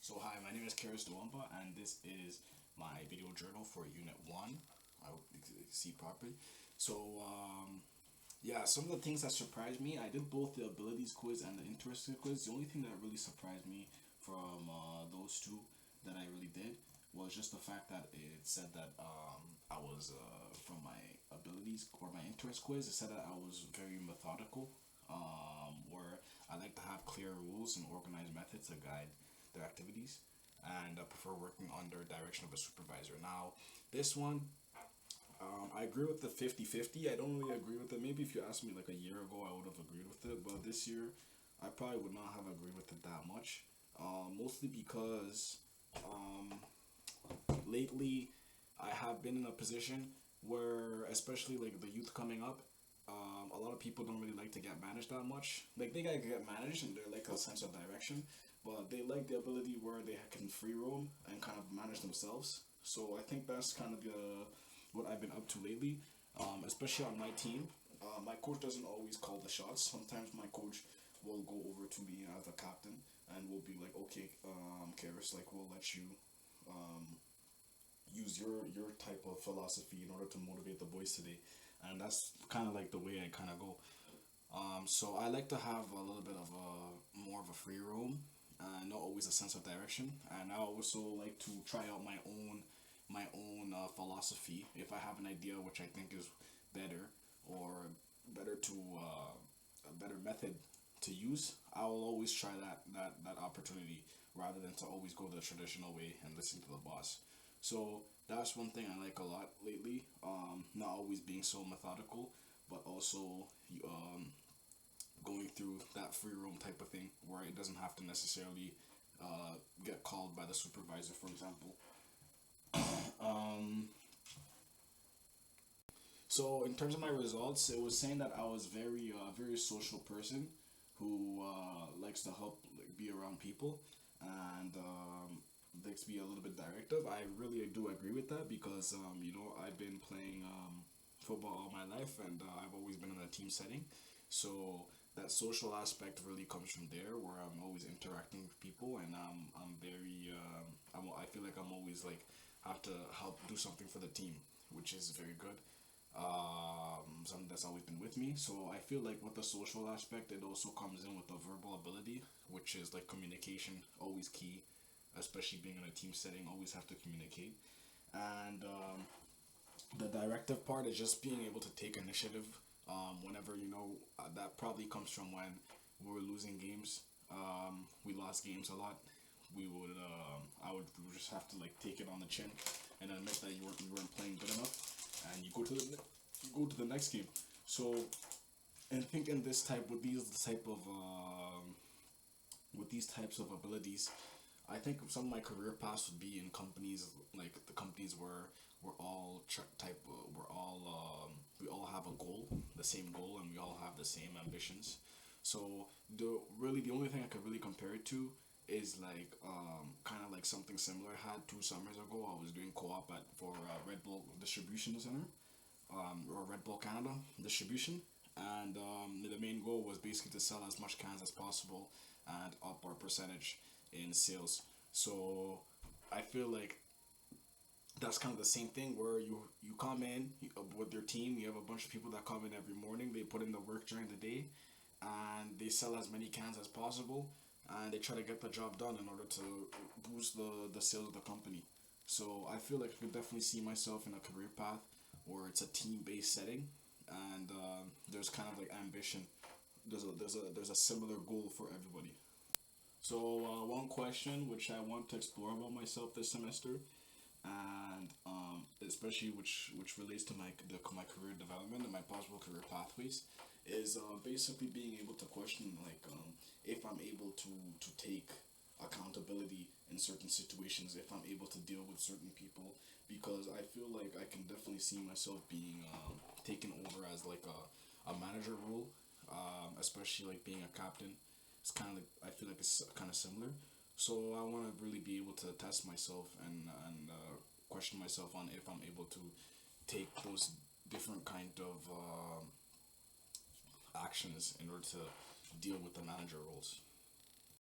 So hi, my name is Charis Diwumba, and this is my video journal for Unit 1. I hope you can see properly. So some of the things that surprised me, I did both the abilities quiz and the interested quiz. The only thing that really surprised me from those two that I really did was just the fact that it said that I was, from my abilities or my interest quiz, it said that I was very methodical, where I like to have clear rules and organized methods to guide their activities, and I prefer working under direction of a supervisor. Now, this one, I agree with the 50-50. I don't really agree with it. Maybe if you asked me like a year ago, I would have agreed with it, but this year, I probably would not have agreed with it that much. Mostly because lately I have been in a position where, especially like the youth coming up, a lot of people don't really like to get managed that much. Like they gotta get managed and they're like a sense of direction, but they like the ability where they can free roam and kind of manage themselves. So I think that's kind of what I've been up to lately, especially on my team. My coach doesn't always call the shots. Sometimes my coach will go over to me as a captain and will be like, okay, Karis, like we'll let you um, use your type of philosophy in order to motivate the boys today, and that's kind of like the way I kind of go. So I like to have a little bit of a more of a free roam, not always a sense of direction, and I also like to try out my own philosophy if I have an idea which I think is better or better to a better method to use. I will always try that opportunity rather than to always go the traditional way and listen to the boss. So that's one thing I like a lot lately. Not always being so methodical, but also um, going through that free roam type of thing where it doesn't have to necessarily get called by the supervisor, for example. Um, so in terms of my results, it was saying that I was very social person who likes to help, like, be around people, and likes to be a little bit directive. I really do agree with that because I've been playing football all my life, and I've always been in a team setting. So that social aspect really comes from there, where I'm always interacting with people, and I'm very I feel like I'm always like have to help do something for the team, which is very good. Something that's always been with me. So I feel like with the social aspect, it also comes in with the verbal ability, which is like communication, always key, especially being in a team setting. Always have to communicate, and the directive part is just being able to take initiative. Whenever that probably comes from when we were losing games. We lost games a lot. We would just have to like take it on the chin and admit that you weren't playing good enough, and you go to the next game. So, and I think in this type with these types of abilities, I think some of my career paths would be in companies, like the companies where we all have a goal, the same goal, and we all have the same ambitions. So the only thing I could really compare it to is like kind of like something similar I had 2 summers ago. I was doing co-op for Red Bull Distribution Center, or Red Bull Canada distribution, and the main goal was basically to sell as much cans as possible and up our percentage in sales. So I feel like that's kind of the same thing where you come in with your team. You have a bunch of people that come in every morning. They put in the work during the day, and they sell as many cans as possible, and they try to get the job done in order to boost the sales of the company. So I feel like I could definitely see myself in a career path where it's a team based setting, and there's kind of like ambition. There's a similar goal for everybody. So one question which I want to explore about myself this semester, and especially which relates to my career development and my possible career pathways, is basically being able to question like if I'm able to take accountability in certain situations, if I'm able to deal with certain people, because I feel like I can definitely see myself being taken over as like a manager role, especially like being a captain. It's kind of like I feel like it's kind of similar. So I want to really be able to test myself and question myself on if I'm able to take those different kind of actions in order to deal with the manager roles.